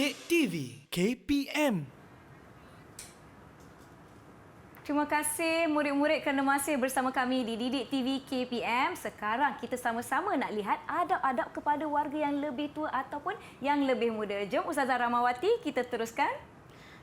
Didik TV KPM. Terima kasih murid-murid kerana masih bersama kami di Didik TV KPM. Sekarang kita sama-sama nak lihat adab-adab kepada warga yang lebih tua ataupun yang lebih muda. Jom Ustazah Rahmawati, kita teruskan.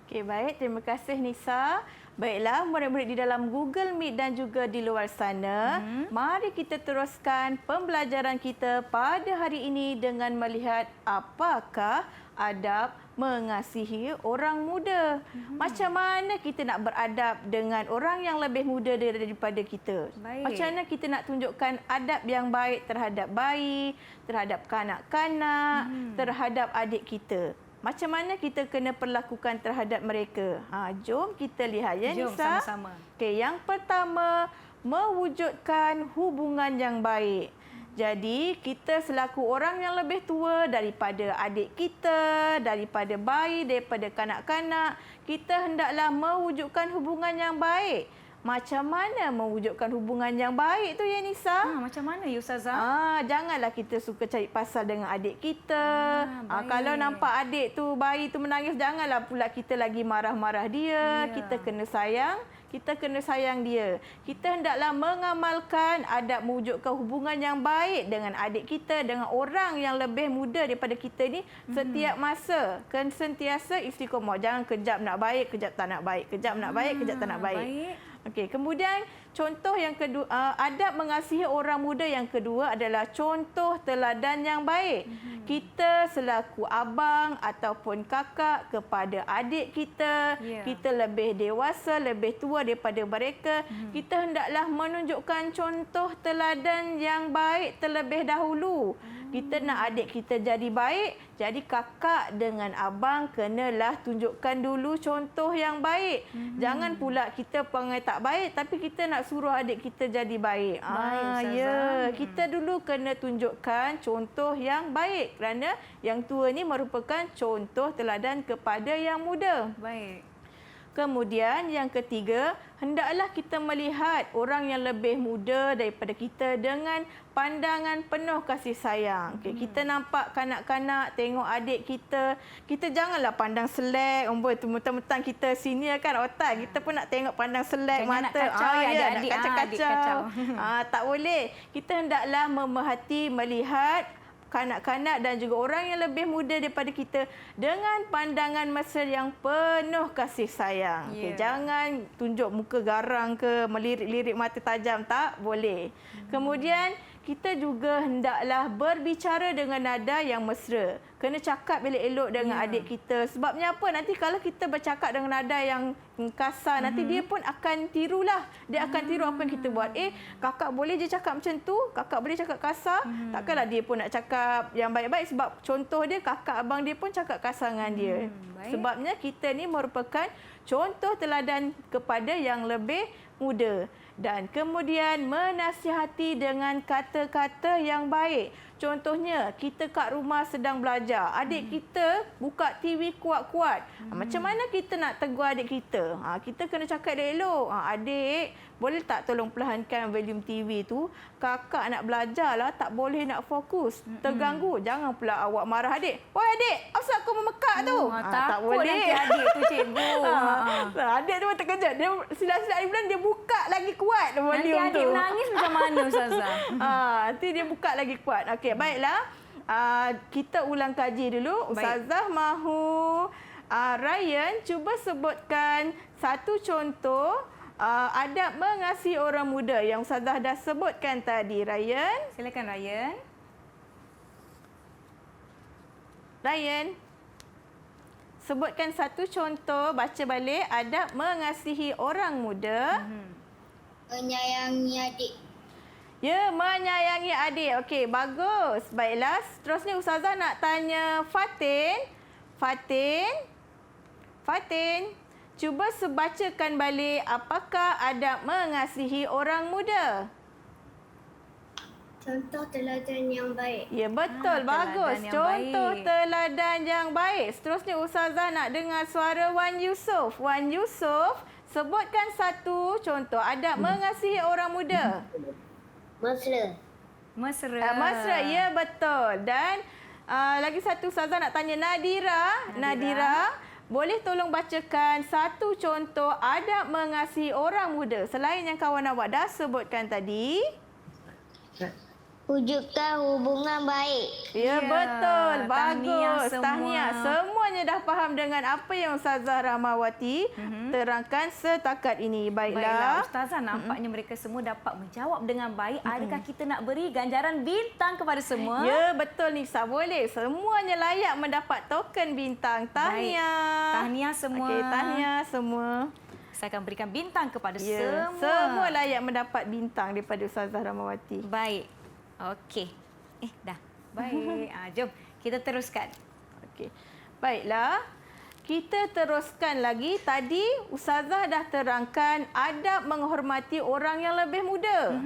Okey, baik. Terima kasih Nisa. Baiklah, murid-murid di dalam Google Meet dan juga di luar sana, mari kita teruskan pembelajaran kita pada hari ini dengan melihat apakah adab mengasihi orang muda. Macam mana kita nak beradab dengan orang yang lebih muda daripada kita? Baik. Macam mana kita nak tunjukkan adab yang baik terhadap bayi, terhadap kanak-kanak, terhadap adik kita? Macam mana kita kena perlakukan terhadap mereka? Jom kita lihat ya, Jom Nisa. sama-sama. Okey, yang pertama, mewujudkan hubungan yang baik. Jadi, kita selaku orang yang lebih tua daripada adik kita, daripada bayi, daripada kanak-kanak, kita hendaklah mewujudkan hubungan yang baik. Macam mana mewujudkan hubungan yang baik tu ya, Nisa? Macam mana ya Ustazah? Janganlah kita suka cari pasal dengan adik kita. Baik. Kalau nampak adik tu, bayi tu menangis, janganlah pula kita lagi marah-marah dia. Ya. Kita kena sayang. Kita kena sayang dia. Kita hendaklah mengamalkan adab mewujudkan hubungan yang baik dengan adik kita, dengan orang yang lebih muda daripada kita ni setiap masa. Sentiasa istiqomah. Jangan kejap nak baik, kejap tak nak baik. Kejap nak baik, kejap tak nak baik. Okey, kemudian contoh yang kedua, adab mengasihi orang muda yang kedua adalah contoh teladan yang baik. Kita selaku abang ataupun kakak kepada adik kita, kita lebih dewasa, lebih tua daripada mereka, kita hendaklah menunjukkan contoh teladan yang baik terlebih dahulu. Kita nak adik kita jadi baik, jadi kakak dengan abang kenalah tunjukkan dulu contoh yang baik. Jangan pula kita perangai tak baik tapi kita nak suruh adik kita jadi baik. Kita dulu kena tunjukkan contoh yang baik kerana yang tua ni merupakan contoh teladan kepada yang muda. Baik. Kemudian yang ketiga, hendaklah kita melihat orang yang lebih muda daripada kita dengan pandangan penuh kasih sayang. Kita nampak kanak-kanak, tengok adik kita, kita janganlah pandang selek, tu mentang-mentang kita senior kan otak. Kita pun nak tengok pandang selek, jangan mata. Nak kacau Nak kacau-kacau. Tak boleh. Kita hendaklah memerhati, melihat kanak-kanak dan juga orang yang lebih muda daripada kita dengan pandangan mesra yang penuh kasih sayang. Jangan tunjuk muka garang ke, melirik-lirik mata tajam, tak boleh. Kemudian kita juga hendaklah berbicara dengan nada yang mesra. Kena cakap elok-elok dengan adik kita. Sebabnya apa? Nanti kalau kita bercakap dengan nada yang kasar, nanti dia pun akan tirulah. Dia akan tiru apa yang kita buat. Kakak boleh je cakap macam tu, kakak boleh cakap kasar. Takkanlah dia pun nak cakap yang baik-baik sebab contoh dia, kakak abang dia pun cakap kasar dengan dia. Sebabnya kita ni merupakan contoh teladan kepada yang lebih muda. Dan kemudian menasihati dengan kata-kata yang baik. Contohnya, kita kat rumah sedang belajar. Adik kita buka TV kuat-kuat. Macam mana kita nak tegur adik kita? Kita kena cakap elok. Adik, boleh tak tolong perlahankan volume TV tu? Kakak nak belajar lah, tak boleh nak fokus. Terganggu. Jangan pula awak marah adik. Wah adik, asal kau memekak tu? Tak boleh. Nanti adik tu cikgu. Adik tu terkejut. Dia silap-silap adik bulan, dia buka lagi kuat volume tu. Nanti adik menangis macam mana Ustazah? Nanti dia buka lagi kuat. Okey, baiklah. Kita ulang kaji dulu. Ustazah mahu Ryan cuba sebutkan satu contoh adab mengasihi orang muda yang Ustazah dah sebutkan tadi. Ryan. Silakan Ryan. Ryan. Sebutkan satu contoh, baca balik adab mengasihi orang muda. Menyayangi adik. Ya, menyayangi adik. Okey, bagus. Baiklah, seterusnya Ustazah nak tanya Fatin. Fatin, cuba sebacakan balik apakah adab mengasihi orang muda. Contoh teladan yang baik. Ya, betul. Bagus. Contoh teladan yang baik. Seterusnya Ustazah nak dengar suara Wan Yusof. Wan Yusof, sebutkan satu contoh adab mengasihi orang muda. Mesra. Mesra. Mesra, ya betul. Dan lagi satu Ustazah nak tanya Nadira, boleh tolong bacakan satu contoh adab mengasihi orang muda selain yang kawan awak dah sebutkan tadi? Wujudkan hubungan baik. Ya, betul. tahniah Bagus. semua. Tahniah. Semuanya dah faham dengan apa yang Ustazah Rahmawati terangkan setakat ini. Baiklah, Baiklah. Ustazah, nampaknya mereka semua dapat menjawab dengan baik. Adakah kita nak beri ganjaran bintang kepada semua? Ya, betul Nisa. Boleh. Semuanya layak mendapat token bintang. Tahniah. Tahniah semua. Okey, tahniah semua. Saya akan berikan bintang kepada Ya, semua. semua layak mendapat bintang daripada Ustazah Rahmawati. Baik. Okey. Dah. Baik. Jom kita teruskan. Okey. Baiklah. Kita teruskan lagi. Tadi Ustazah dah terangkan adab menghormati orang yang lebih muda.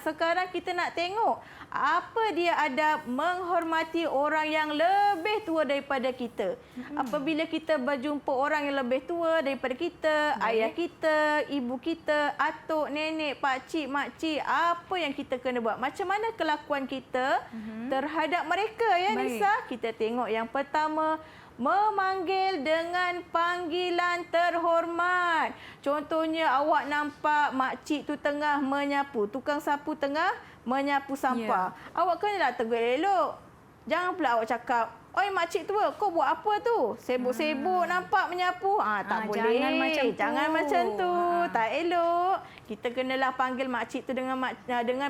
Sekarang kita nak tengok apa dia adab menghormati orang yang lebih tua daripada kita. Apabila kita berjumpa orang yang lebih tua daripada kita, ayah kita, ibu kita, atuk, nenek, pakcik, makcik, apa yang kita kena buat? Macam mana kelakuan kita terhadap mereka ya Nisa? Kita tengok yang pertama, memanggil dengan panggilan terhormat. Contohnya awak nampak makcik tu tengah menyapu, tukang sapu tengah menyapu sampah. Awak kenalah tegur elok. Jangan pula awak cakap, "Oi makcik tua, kau buat apa tu? Sibuk-sibuk nampak menyapu." Tak boleh. Jangan macam tu. Tak elok. Kita kenalah panggil makcik tu dengan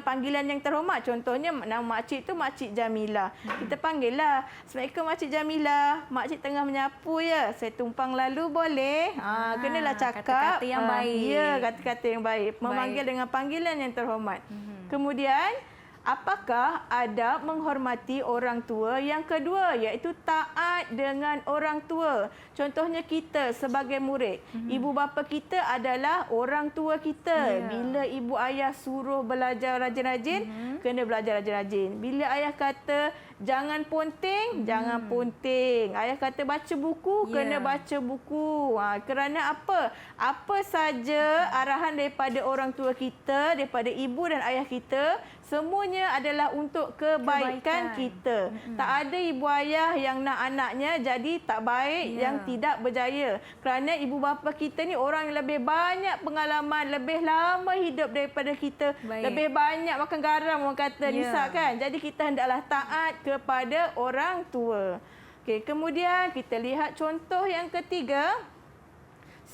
panggilan yang terhormat. Contohnya nama makcik tu Makcik Jamila. Kita panggillah, "Assalamualaikum Makcik Jamila. Makcik tengah menyapu ya. Saya tumpang lalu boleh?" Kenalah cakap kata-kata yang baik. Ya, kata-kata yang baik. Memanggil dengan panggilan yang terhormat. Kemudian, apakah adab menghormati orang tua? Yang kedua iaitu taat dengan orang tua. Contohnya kita sebagai murid, ibu bapa kita adalah orang tua kita. Bila ibu ayah suruh belajar rajin-rajin, kena belajar rajin-rajin. Bila ayah kata jangan ponting, jangan ponting. Ayah kata baca buku, kena baca buku. Kerana apa? Apa saja arahan daripada orang tua kita, daripada ibu dan ayah kita, semuanya adalah untuk kebaikan kita. Tak ada ibu ayah yang nak anaknya jadi tak baik, yang tidak berjaya. Kerana ibu bapa kita ni orang yang lebih banyak pengalaman, lebih lama hidup daripada kita, lebih banyak makan garam orang kata Nisa kan. Jadi kita hendaklah taat kepada orang tua. Okey, kemudian kita lihat contoh yang ketiga.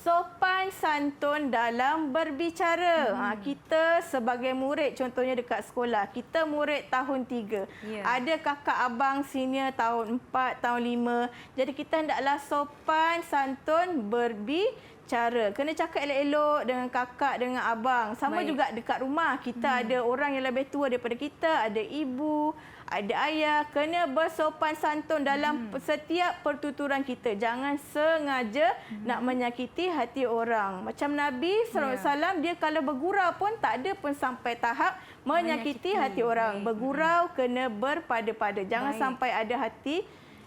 Sopan santun dalam berbicara. Kita sebagai murid, contohnya dekat sekolah, kita murid tahun 3. Ada kakak abang senior tahun 4, tahun 5. Jadi kita hendaklah sopan santun berbicara. Kena cakap elok-elok dengan kakak, dengan abang. Sama juga dekat rumah. Kita ada orang yang lebih tua daripada kita, ada ibu, ada ayah. Kena bersopan santun dalam setiap pertuturan kita. Jangan sengaja nak menyakiti hati orang. Macam Nabi SAW, dia kalau bergurau pun tak ada pun sampai tahap menyakiti hati orang. Bergurau kena berpada-pada. Jangan sampai ada hati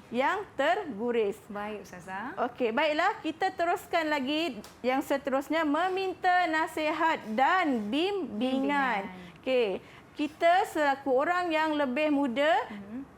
yang terguris. Baik Ustazah. Okey, baiklah. Kita teruskan lagi yang seterusnya, meminta nasihat dan bimbingan. Okey. Kita selaku orang yang lebih muda,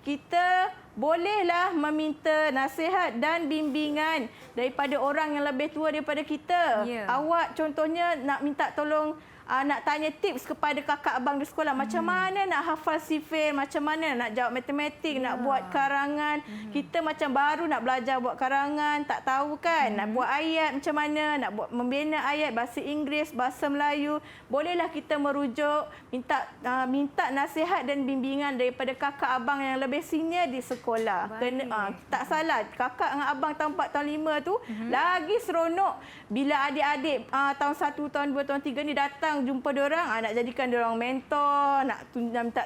kita bolehlah meminta nasihat dan bimbingan daripada orang yang lebih tua daripada kita. Awak contohnya nak minta tolong, nak tanya tips kepada kakak abang di sekolah. Macam mana nak hafal sifir, macam mana nak jawab matematik, nak buat karangan. Kita macam baru nak belajar buat karangan, tak tahu kan. Nak buat ayat macam mana, nak buat membina ayat bahasa Inggeris, bahasa Melayu. Bolehlah kita merujuk, minta nasihat dan bimbingan daripada kakak abang yang lebih senior di sekolah. Kena, tak salah, kakak dengan abang tahun 4, tahun 5 tu lagi seronok bila adik-adik tahun 1, tahun 2, tahun 3 ni datang jumpa diorang, nak jadikan diorang mentor, nak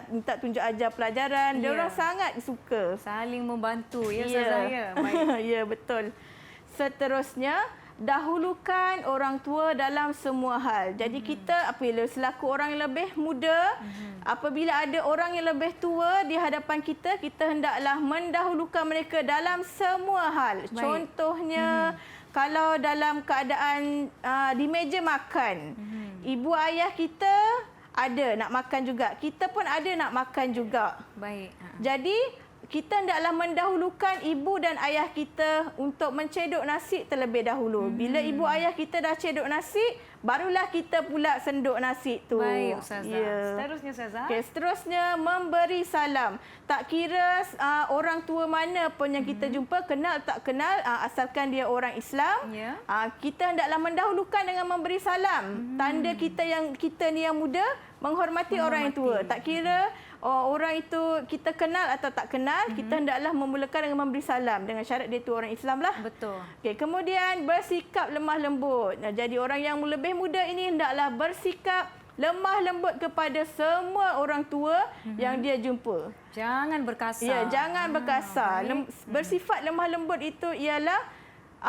minta tunjuk ajar pelajaran. Diorang sangat suka. Saling membantu ya Ustazah ya. Ya, betul. Seterusnya, dahulukan orang tua dalam semua hal. Jadi kita apabila selaku orang yang lebih muda, apabila ada orang yang lebih tua di hadapan kita, kita hendaklah mendahulukan mereka dalam semua hal. Contohnya, kalau dalam keadaan di meja makan, ibu ayah kita ada nak makan juga. Kita pun ada nak makan juga. Baik. Jadi kita hendaklah mendahulukan ibu dan ayah kita untuk mencedok nasi terlebih dahulu. Bila ibu ayah kita dah cedok nasi, barulah kita pula senduk nasi tu. Baik, Ustazah. Ya. Seterusnya, Ustazah. Okey, seterusnya memberi salam. Tak kira orang tua mana pun yang kita jumpa, kenal tak kenal, asalkan dia orang Islam, Ya. kita hendaklah mendahulukan dengan memberi salam. Tanda kita ni yang muda menghormati orang yang tua. Tak kira orang itu kita kenal atau tak kenal, kita hendaklah memulakan dengan memberi salam dengan syarat dia tu orang Islam lah. Betul. Okey, kemudian bersikap lemah lembut. Jadi orang yang lebih muda ini hendaklah bersikap lemah lembut kepada semua orang tua yang dia jumpa. Jangan berkasar. Ya, jangan berkasar. baik. Bersifat lemah lembut itu ialah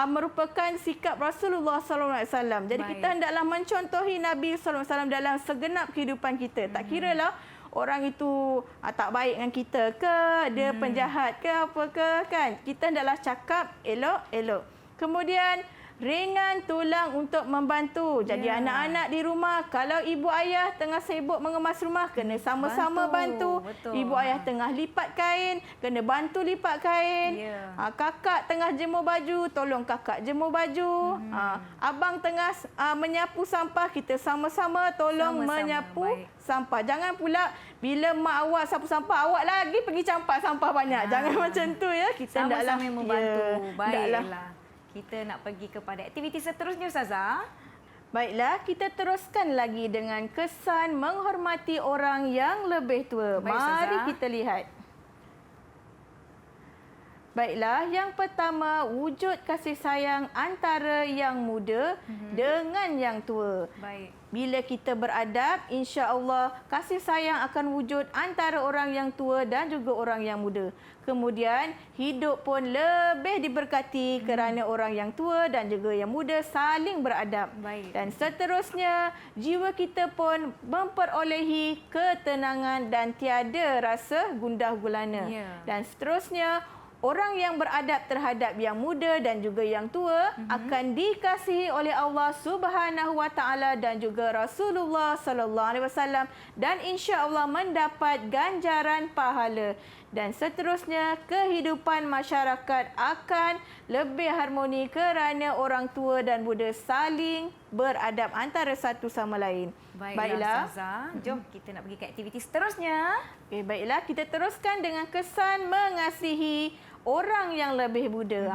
merupakan sikap Rasulullah sallallahu alaihi wasallam. Jadi Baik. kita hendaklah mencontohi Nabi sallallahu alaihi wasallam dalam segenap kehidupan kita. Tak kiralah orang itu tak baik dengan kita ke, dia penjahat ke apa ke kan. Kita hendaklah cakap elok-elok. Kemudian ringan tulang untuk membantu. Jadi anak-anak di rumah, kalau ibu ayah tengah sibuk mengemas rumah, kena sama-sama bantu. Betul. Ibu ayah tengah lipat kain, kena bantu lipat kain. Ya. Kakak tengah jemur baju, tolong kakak jemur baju. Abang tengah menyapu sampah, kita sama-sama tolong Sama-sama, menyapu baik. sampah. Jangan pula bila mak awak sapu sampah, awak lagi pergi campak sampah banyak. Jangan macam tu ya. Kita hendaklah Sama-sama membantu. hendaklah. Baiklah. Kita nak pergi kepada aktiviti seterusnya, Ustazah. Baiklah, kita teruskan lagi dengan kesan menghormati orang yang lebih tua. Baik, Mari Ustazah. kita lihat. Baiklah, yang pertama, wujud kasih sayang antara yang muda dengan yang tua. Baik. Bila kita beradab, insya-Allah kasih sayang akan wujud antara orang yang tua dan juga orang yang muda. Kemudian hidup pun lebih diberkati kerana orang yang tua dan juga yang muda saling beradab. Baik. Dan seterusnya, jiwa kita pun memperolehi ketenangan dan tiada rasa gundah gulana. Ya. Dan seterusnya, orang yang beradab terhadap yang muda dan juga yang tua akan dikasihi oleh Allah Subhanahu wa taala dan juga Rasulullah sallallahu alaihi wasallam dan insya-Allah mendapat ganjaran pahala. Dan seterusnya, kehidupan masyarakat akan lebih harmoni kerana orang tua dan muda saling beradab antara satu sama lain. Baiklah, Ustazah. Jom kita nak pergi ke aktiviti seterusnya. Okey, baiklah, kita teruskan dengan kesan mengasihi orang yang lebih muda.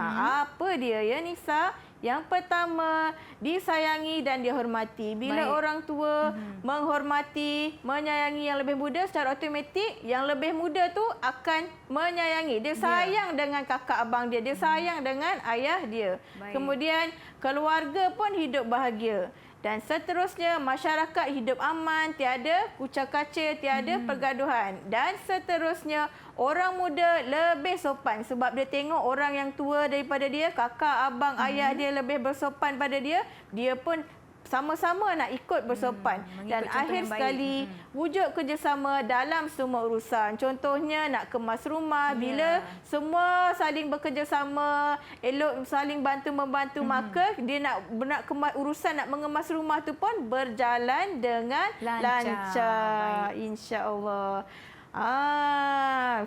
Apa dia ya Nisa? Yang pertama, disayangi dan dihormati. Bila Baik. orang tua menghormati, menyayangi yang lebih muda, secara automatik yang lebih muda tu akan menyayangi. Dia sayang dengan kakak abang dia, dia sayang dengan ayah dia. Baik. Kemudian keluarga pun hidup bahagia. Dan seterusnya, masyarakat hidup aman, tiada kucak-kacir, tiada pergaduhan. Dan seterusnya, orang muda lebih sopan sebab dia tengok orang yang tua daripada dia, kakak, abang, ayah dia lebih bersopan pada dia, dia pun sama-sama nak ikut bersopan. mengikut Dan contoh akhir yang baik. sekali, wujud kerjasama dalam semua urusan. Contohnya nak kemas rumah, bila semua saling bekerjasama, elok saling bantu-membantu, maka dia nak kemas urusan, nak mengemas rumah tu pun berjalan dengan lancar. Insya-Allah.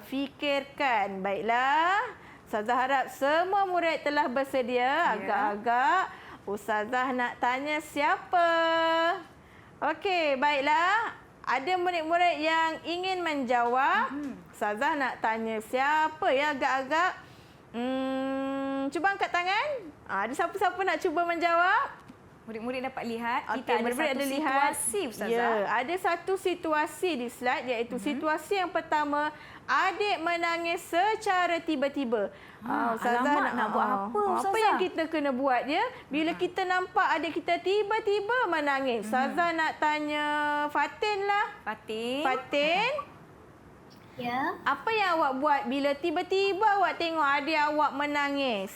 Fikirkan. Baiklah. Ustazah harap semua murid telah bersedia. Agak-agak Ustazah nak tanya siapa? Okey, baiklah. Ada murid-murid yang ingin menjawab. Ustazah nak tanya siapa ya agak-agak? Cuba angkat tangan. Ada siapa-siapa nak cuba menjawab? Murid-murid dapat lihat kita Okey, ada murid-murid satu ada lihat. situasi, Ustazah. Ya, ada satu situasi di slide iaitu situasi yang pertama, adik menangis secara tiba-tiba. Ustazah alamak, nak buat apa, Apa Ustazah? yang kita kena buat ya? Bila kita nampak adik kita tiba-tiba menangis. Ustazah nak tanya Fatin lah. Fatin. Fatin, Ya, apa yang awak buat bila tiba-tiba awak tengok adik awak menangis?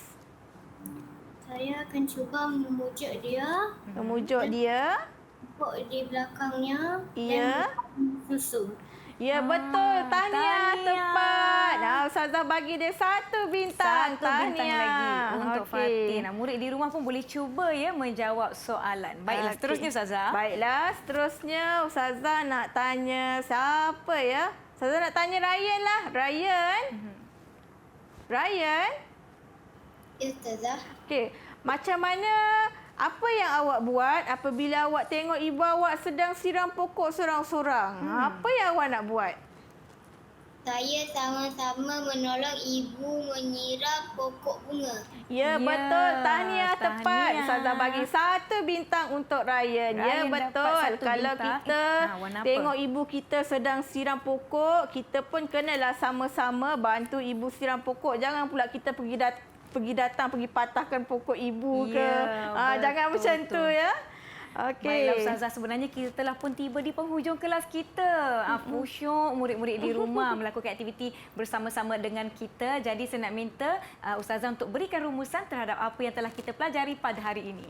saya akan cuba memujuk dia, Memujuk dia. tepuk di belakangnya Ya. dan susu. Ya, betul. Tahniah, tahniah. tepat. Ustazah bagi dia satu bintang. Satu bintang Tahniah. lagi untuk Okey. Fatin. Murid di rumah pun boleh cuba ya menjawab soalan. Baiklah, Okey. seterusnya Ustazah. Baiklah, seterusnya Ustazah nak tanya siapa ya? Ustazah nak tanya Ryan lah. Ryan, Ryan? Ya, Ustazah. Okey, macam mana apa yang awak buat apabila awak tengok ibu awak sedang siram pokok sorang-sorang? Apa yang awak nak buat? Saya sama-sama menolong ibu menyiram pokok bunga. Ya, Ya, betul. Tahniah tepat. tahniah. Ustazah bagi 1 bintang untuk Ryan. Ya, Ryan dapat betul. 1 Kalau bintang. kita Warna apa? tengok ibu kita sedang siram pokok, kita pun kenalah sama-sama bantu ibu siram pokok. Jangan pula kita pergi datang, pergi patahkan pokok ibu ke. Ya, Jangan betul macam tu tu. ya. Okey. Baiklah Ustazah, sebenarnya kita telah pun tiba di penghujung kelas kita. Fusyuk murid-murid di rumah melakukan aktiviti bersama-sama dengan kita. Jadi saya nak minta Ustazah untuk berikan rumusan terhadap apa yang telah kita pelajari pada hari ini.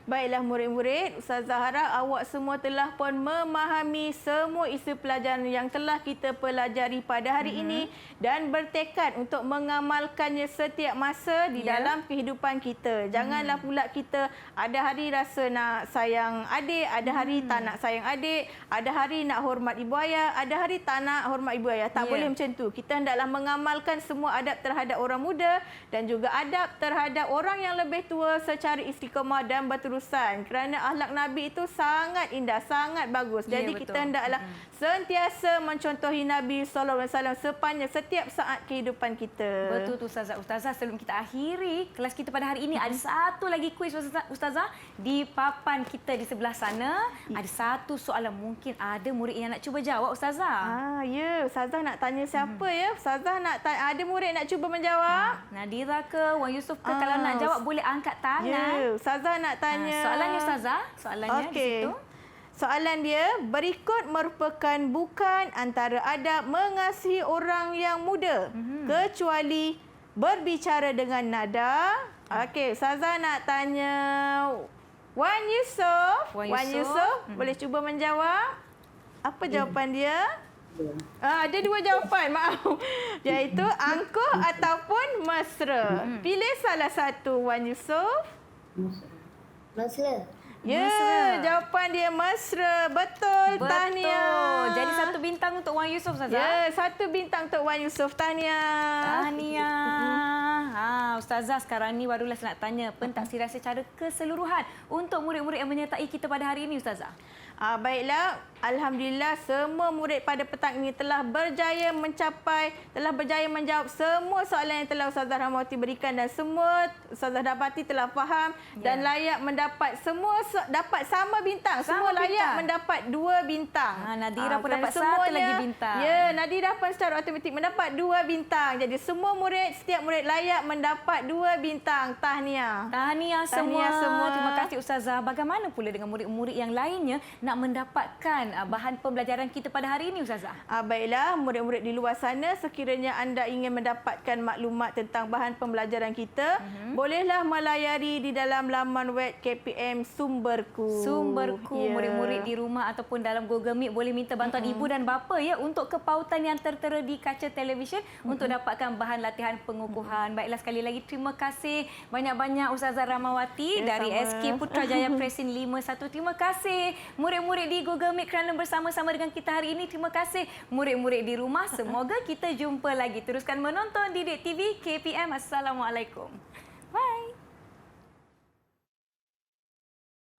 Baiklah murid-murid, Ustazah harap awak semua telah pun memahami semua isu pelajaran yang telah kita pelajari pada hari ini dan bertekad untuk mengamalkannya setiap masa di dalam kehidupan kita. Janganlah pula kita ada hari rasa nak sayang adik, ada hari tak nak sayang adik, ada hari nak hormat ibu ayah, ada hari tak nak hormat ibu ayah. Tak boleh macam tu. Kita hendaklah mengamalkan semua adab terhadap orang muda dan juga adab terhadap orang yang lebih tua secara istiqamah dan berterusan. Kerana akhlak Nabi itu sangat indah, sangat bagus. Ya, Jadi betul. kita hendaklah sentiasa mencontohi Nabi SAW sepanjang setiap saat kehidupan kita. Betul tu Ustazah. Ustazah, sebelum kita akhiri kelas kita pada hari ini, ada satu lagi kuis Ustazah di papan kita di sebelah sana. Ada satu soalan, mungkin ada murid yang nak cuba jawab Ustazah. Ya, Ustazah nak tanya siapa ya? Ustazah nak ada murid nak cuba menjawab? Nadira ke, Wan Yusof ke, kalau nak jawab boleh angkat tangan. Ya, Ustazah nak tanya. Soalannya Ustazah, soalannya di Okey. situ. Soalan dia, berikut merupakan bukan antara adab mengasihi orang yang muda kecuali berbicara dengan nada. Okey, Ustazah nak tanya Wan Yusof. Wan Yusof. Boleh cuba menjawab? Apa jawapan dia? Ada 2 jawapan, maaf. Iaitu angkuh ataupun mesra. Pilih salah satu, Wan Yusof. Mesra. Ya, Mesra. jawapan dia mesra. Betul, tahniah. Jadi 1 bintang untuk Wan Yusof Ustazah. Ya, 1 bintang untuk Wan Yusof. Tahniah. Tahniah. Ustazah, sekarang ni barulah saya nak tanya pentaksiran secara keseluruhan untuk murid-murid yang menyertai kita pada hari ini Ustazah. Baiklah, alhamdulillah semua murid pada petang ini telah berjaya menjawab semua soalan yang telah Ustazah Rahmawati berikan dan semua Ustazah dapati telah faham dan layak mendapat dapat sama bintang. Semua layak bintang. mendapat 2 bintang. Nadira pun kerana dapat 1 lagi bintang. Ya, Nadira pun secara automatik mendapat 2 bintang. Jadi setiap murid layak mendapat 2 bintang. Tahniah. Tahniah Tahniah semua. Terima kasih Ustazah. Bagaimana pula dengan murid-murid yang lainnya nak mendapatkan bahan pembelajaran kita pada hari ini Ustazah? Baiklah, murid-murid di luar sana, sekiranya anda ingin mendapatkan maklumat tentang bahan pembelajaran kita, bolehlah melayari di dalam laman web KPM Sumberku. Ya. Murid-murid di rumah ataupun dalam Google Meet boleh minta bantuan ibu dan bapa ya untuk kepautan yang tertera di kaca televisyen untuk dapatkan bahan latihan pengukuhan. Baiklah, sekali lagi terima kasih banyak-banyak Ustazah Rahmawati dari sama. SK Putrajaya Presin 51. Terima kasih murid-murid di Google Meet kerana bersama-sama dengan kita hari ini. Terima kasih murid-murid di rumah. Semoga kita jumpa lagi. Teruskan menonton Didik TV KPM. Assalamualaikum. Bye.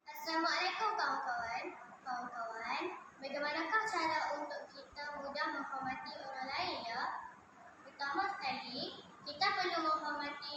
Assalamualaikum kawan-kawan. Kawan-kawan, bagaimanakah cara untuk kita mudah menghormati orang lain ya? Pertama sekali, kita perlu menghormati